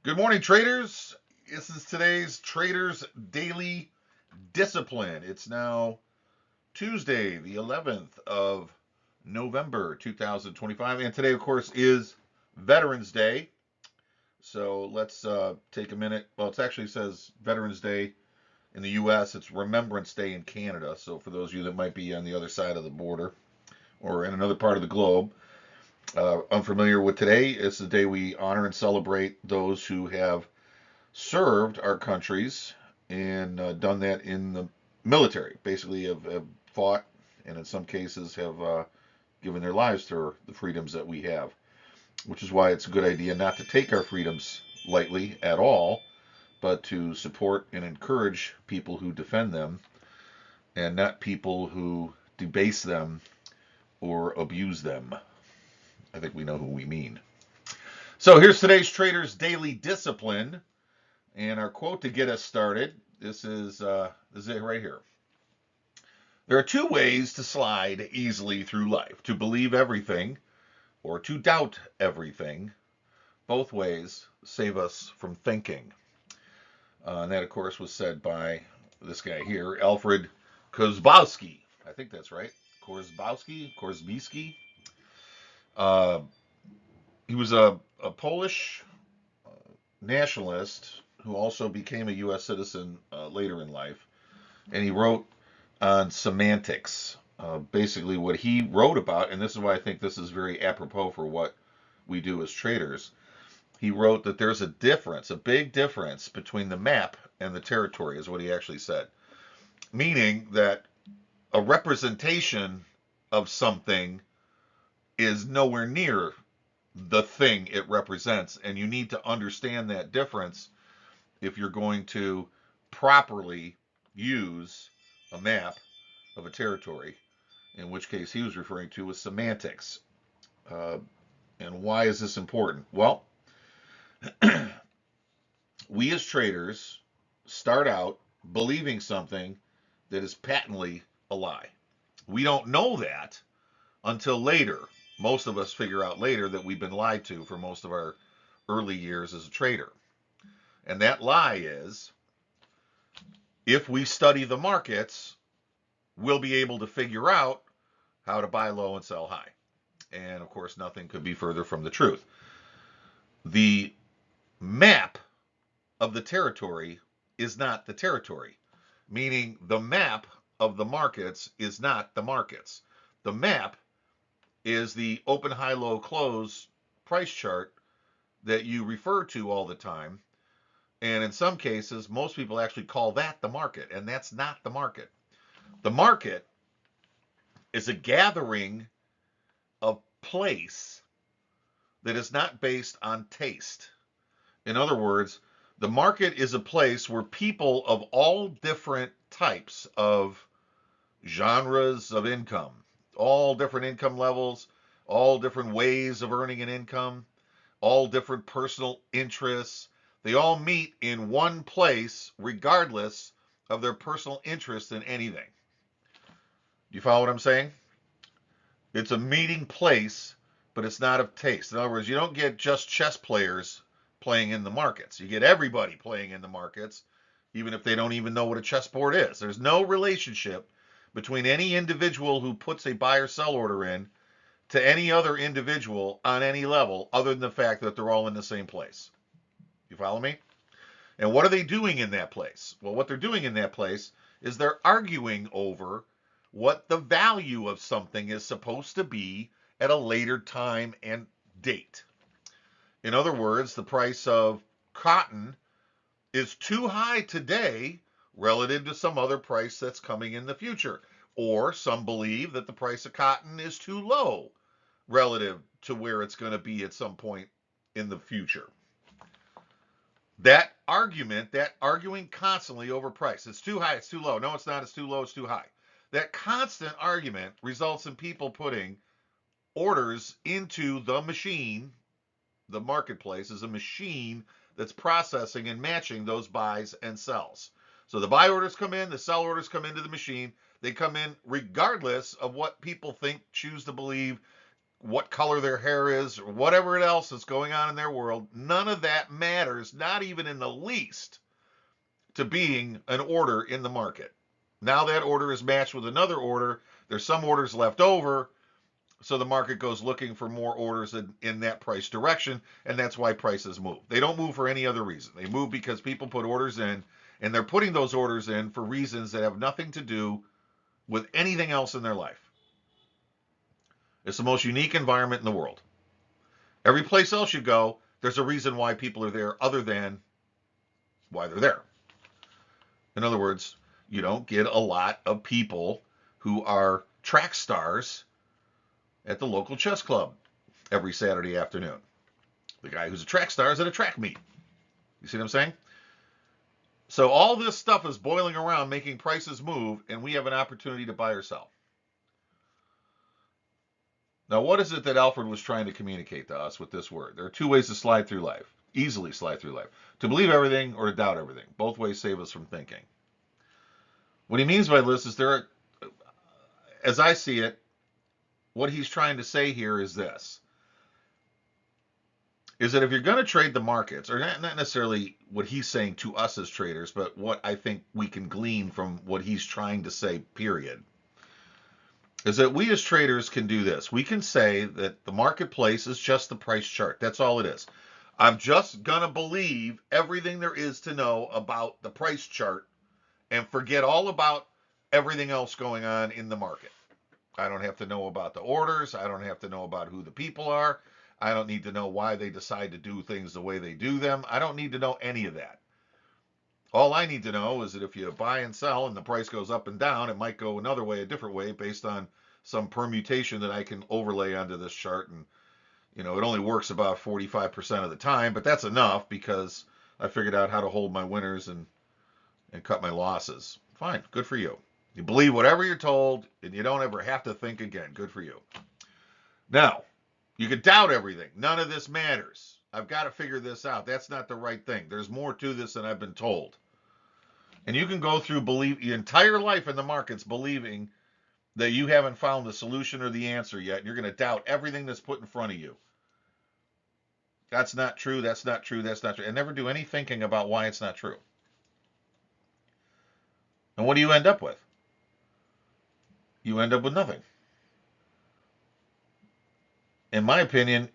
Good morning, traders. This is today's Traders Daily Discipline. It's now Tuesday, the 11th of November, 2025. And today, of course, is Veterans Day. So let's take a minute. Well, it actually says Veterans Day in the U.S., it's Remembrance Day in Canada. So for those of you that might be on the other side of the border or in another part of the globe, unfamiliar with today, it's the day we honor and celebrate those who have served our countries and done that in the military. Basically, have fought and in some cases have given their lives for the freedoms that we have, which is why it's a good idea not to take our freedoms lightly at all, but to support and encourage people who defend them and not people who debase them or abuse them. I think we know who we mean. So here's today's Traders Daily Discipline. And our quote to get us started, this is it right here. There are two ways to slide easily through life: to believe everything or to doubt everything. Both ways save us from thinking. And that, of course, was said by this guy here, Alfred Kozbowski. I think that's right. Korzybski. Uh, he was a Polish nationalist who also became a U.S. citizen later in life, and he wrote on semantics. Basically, what he wrote about, and this is why I think this is very apropos for what we do as traders. He wrote that there's a difference, a big difference between the map and the territory, is what he actually said. Meaning that a representation of something is nowhere near the thing it represents, and you need to understand that difference if you're going to properly use a map of a territory, in which case he was referring to was semantics. Uh, and why is this important? Well, we as traders start out believing something that is patently a lie. We don't know that until later. Most of us figure out later that we've been lied to for most of our early years as a trader. And that lie is, if we study the markets, we'll be able to figure out how to buy low and sell high. And of course, nothing could be further from the truth. The map of the territory is not the territory, meaning the map of the markets is not the markets. The map is the open, high, low, close price chart that you refer to all the time. And in some cases, most people actually call that the market, and that's not the market. The market is a gathering of place that is not based on taste. In other words, the market is a place where people of all different types of genres of income, all different income levels, all different ways of earning an income, all different personal interests, they all meet in one place regardless of their personal interest in anything. Do you follow what I'm saying? It's a meeting place, but it's not of taste. In other words, you don't get just chess players playing in the markets. You get everybody playing in the markets, even if they don't even know what a chessboard is. There's no relationship between any individual who puts a buy or sell order in to any other individual on any level other than the fact that they're all in the same place. You follow me? And what are they doing in that place? Well, what they're doing in that place is they're arguing over what the value of something is supposed to be at a later time and date. In other words, the price of cotton is too high today relative to some other price that's coming in the future. Or some believe that the price of cotton is too low relative to where it's going to be at some point in the future. That argument, that arguing constantly over price, it's too high, it's too low. No, it's not, it's too low, it's too high. That constant argument results in people putting orders into the machine. The marketplace is a machine that's processing and matching those buys and sells. So the buy orders come in, the sell orders come into the machine. They come in regardless of what people think, choose to believe what color their hair is, or whatever else is going on in their world, none of that matters, not even in the least, to being an order in the market. Now that order is matched with another order. There's some orders left over, so the market goes looking for more orders in that price direction, and that's why prices move. They don't move for any other reason. They move because people put orders in, and they're putting those orders in for reasons that have nothing to do with anything else in their life. It's the most unique environment in the world. Every place else you go, there's a reason why people are there other than why they're there. In other words, you don't get a lot of people who are track stars at the local chess club every Saturday afternoon. The guy who's a track star is at a track meet. You see what I'm saying? So all this stuff is boiling around, making prices move, and we have an opportunity to buy or sell. Now, what is it that Alfred was trying to communicate to us with this word? There are two ways to slide through life, easily slide through life: to believe everything or to doubt everything. Both ways save us from thinking. What he means by this is as I see it, what he's trying to say here is this: is that if you're going to trade the markets, or not necessarily what he's saying to us as traders, but what I think we can glean from what he's trying to say, period, is that we as traders can do this. We can say that the marketplace is just the price chart. That's all it is. I'm just going to believe everything there is to know about the price chart and forget all about everything else going on in the market. I don't have to know about the orders. I don't have to know about who the people are. I don't need to know why they decide to do things the way they do them. I don't need to know any of that. All I need to know is that if you buy and sell and the price goes up and down, it might go another way, a different way, based on some permutation that I can overlay onto this chart. And, it only works about 45% of the time, but that's enough because I figured out how to hold my winners and cut my losses. Fine, good for you. You believe whatever you're told, and you don't ever have to think again. Good for you. Now, you could doubt everything. None of this matters. I've got to figure this out. That's not the right thing. There's more to this than I've been told. And you can go through your entire life in the markets believing that you haven't found the solution or the answer yet, and you're going to doubt everything that's put in front of you. That's not true. That's not true. That's not true. And never do any thinking about why it's not true. And what do you end up with? You end up with nothing. In my opinion,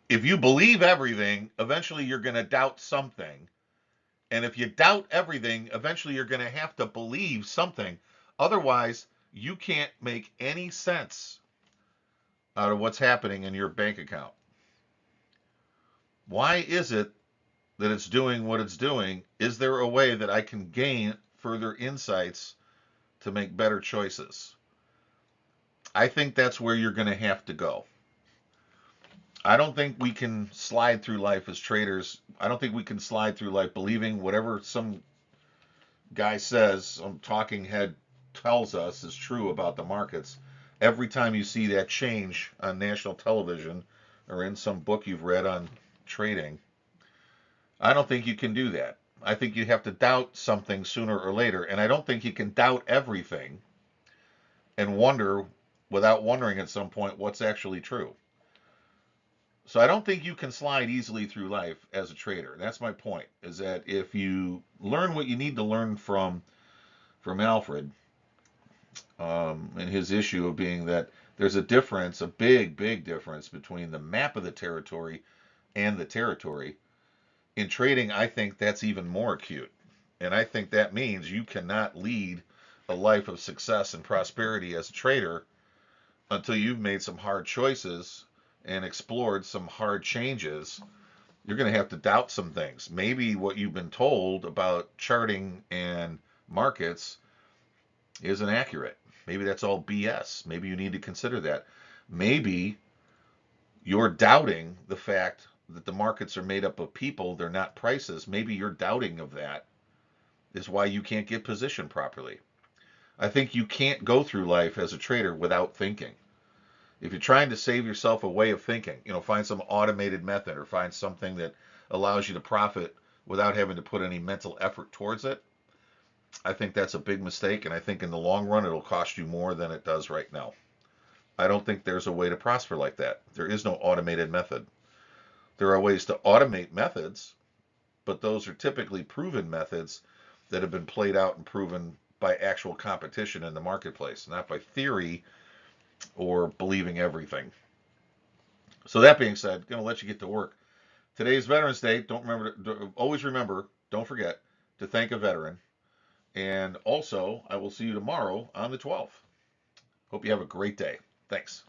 if you believe everything, eventually you're going to doubt something. And if you doubt everything, eventually you're going to have to believe something. Otherwise, you can't make any sense out of what's happening in your bank account. Why is it that it's doing what it's doing? Is there a way that I can gain further insights to make better choices? I think that's where you're going to have to go. I don't think we can slide through life as traders. I don't think we can slide through life believing whatever some guy says, some talking head tells us is true about the markets. Every time you see that change on national television or in some book you've read on trading, I don't think you can do that. I think you have to doubt something sooner or later, and I don't think you can doubt everything and wonder without wondering at some point what's actually true. So I don't think you can slide easily through life as a trader. That's my point, is that if you learn what you need to learn from Alfred, and his issue of being that there's a difference, a big, big difference between the map of the territory and the territory. In trading, I think that's even more acute. And I think that means you cannot lead a life of success and prosperity as a trader until you've made some hard choices and explored some hard changes. You're going to have to doubt some things. Maybe what you've been told about charting and markets isn't accurate. Maybe that's all BS. Maybe you need to consider that. Maybe you're doubting the fact that the markets are made up of people, they're not prices. Maybe your doubting of that is why you can't get positioned properly. I think you can't go through life as a trader without thinking. If you're trying to save yourself a way of thinking, find some automated method or find something that allows you to profit without having to put any mental effort towards it, I think that's a big mistake, and I think in the long run it'll cost you more than it does right now. I don't think there's a way to prosper like that. There is no automated method. There are ways to automate methods, but those are typically proven methods that have been played out and proven by actual competition in the marketplace, not by theory or believing everything. So that being said, going to let you get to work. Today's Veterans Day. Always remember, don't forget to thank a veteran. And also, I will see you tomorrow on the 12th. Hope you have a great day. Thanks.